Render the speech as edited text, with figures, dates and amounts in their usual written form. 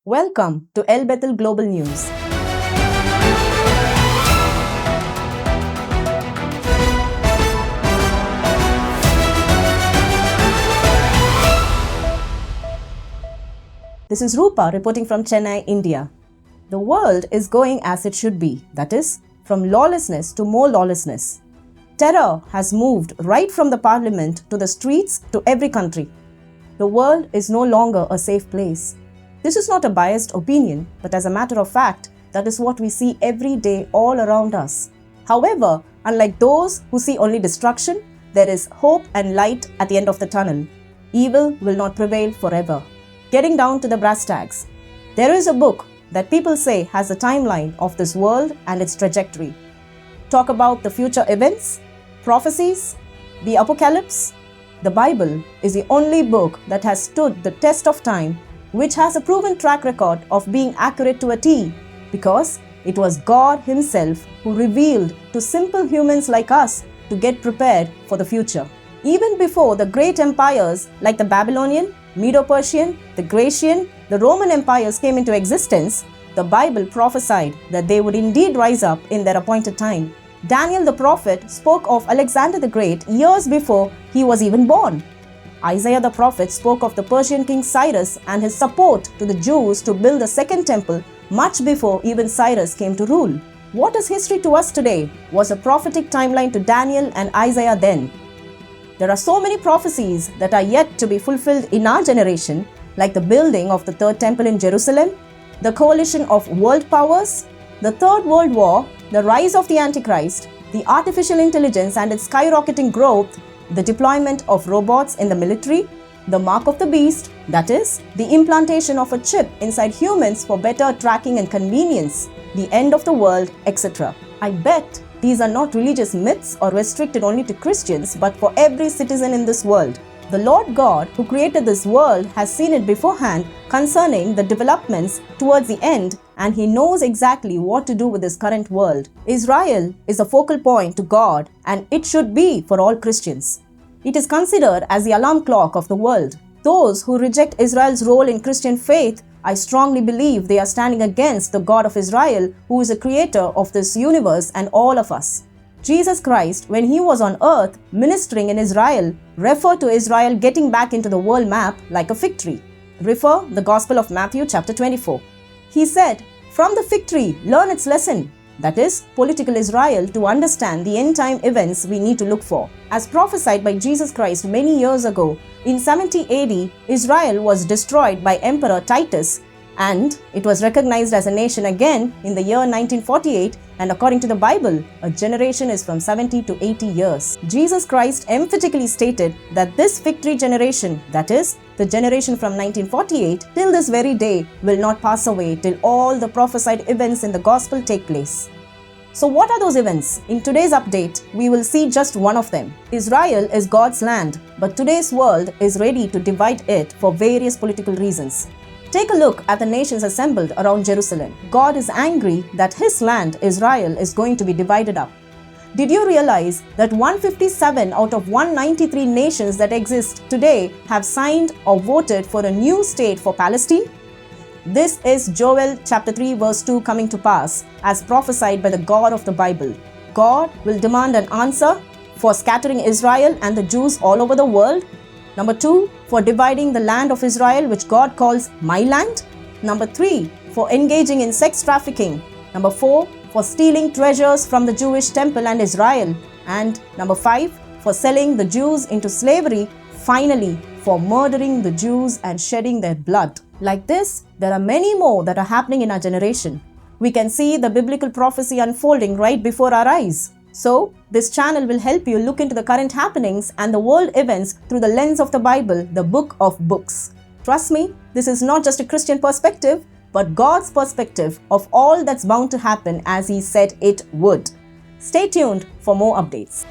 Welcome to EL-Bethel Global News. This is Rupa reporting from Chennai, India. The world is going as it should be, that is, from lawlessness to more lawlessness. Terror has moved right from the parliament to the streets to every country. The world is no longer a safe place. This is not a biased opinion, but as a matter of fact, that is what we see every day all around us. However, unlike those who see only destruction, there is hope and light at the end of the tunnel. Evil will not prevail forever. Getting down to the brass tacks. There is a book that people say has a timeline of this world and its trajectory. Talk about the future events, prophecies, the apocalypse. The Bible is the only book that has stood the test of time, which has a proven track record of being accurate to a T, because it was God Himself who revealed to simple humans like us to get prepared for the future. Even before the great empires like the Babylonian, Medo-Persian, the Grecian, the Roman empires came into existence, the Bible prophesied that they would indeed rise up in their appointed time. Daniel the prophet spoke of Alexander the Great years before he was even born. Isaiah the prophet spoke of the Persian king Cyrus and his support to the Jews to build the second temple much before even Cyrus came to rule. What is history to us today was a prophetic timeline to Daniel and Isaiah then. There are so many prophecies that are yet to be fulfilled in our generation, like the building of the third temple in Jerusalem, the coalition of world powers, the Third World War, the rise of the Antichrist, the artificial intelligence and its skyrocketing growth, the deployment of robots in the military, the mark of the beast, that is, the implantation of a chip inside humans for better tracking and convenience, the end of the world, etc. I bet these are not religious myths or restricted only to Christians, but for every citizen in this world. The Lord God who created this world has seen it beforehand concerning the developments towards the end, and He knows exactly what to do with this current world. Israel is a focal point to God, and it should be for all Christians. It is considered as the alarm clock of the world. Those who reject Israel's role in Christian faith, I strongly believe they are standing against the God of Israel, who is the creator of this universe and all of us. Jesus Christ, when He was on earth ministering in Israel, referred to Israel getting back into the world map like a fig tree. Refer the Gospel of Matthew chapter 24. He said, "From the fig tree, learn its lesson." That is, political Israel, to understand the end-time events we need to look for. As prophesied by Jesus Christ many years ago, in 70 AD, Israel was destroyed by Emperor Titus, and it was recognized as a nation again in the year 1948, and according to the Bible, a generation is from 70 to 80 years. Jesus Christ emphatically stated that this fig tree generation, that is, the generation from 1948 till this very day, will not pass away till all the prophesied events in the gospel take place. So what are those events? In today's update, we will see just one of them. Israel is God's land, but today's world is ready to divide it for various political reasons. Take a look at the nations assembled around Jerusalem. God is angry that His land, Israel, is going to be divided up. Did you realize that 157 out of 193 nations that exist today have signed or voted for a new state for Palestine? This is Joel chapter 3 verse 2 coming to pass, as prophesied by the God of the Bible. God will demand an answer for scattering Israel and the Jews all over the world. Number 2, for dividing the land of Israel, which God calls my land. Number 3, for engaging in sex trafficking. Number 4, for stealing treasures from the Jewish temple and Israel. And number 5, for selling the Jews into slavery. Finally, for murdering the Jews and shedding their blood. Like this, there are many more that are happening in our generation. We can see the biblical prophecy unfolding right before our eyes. So, this channel will help you look into the current happenings and the world events through the lens of the Bible, the book of books. Trust me, this is not just a Christian perspective, but God's perspective of all that's bound to happen as He said it would. Stay tuned for more updates.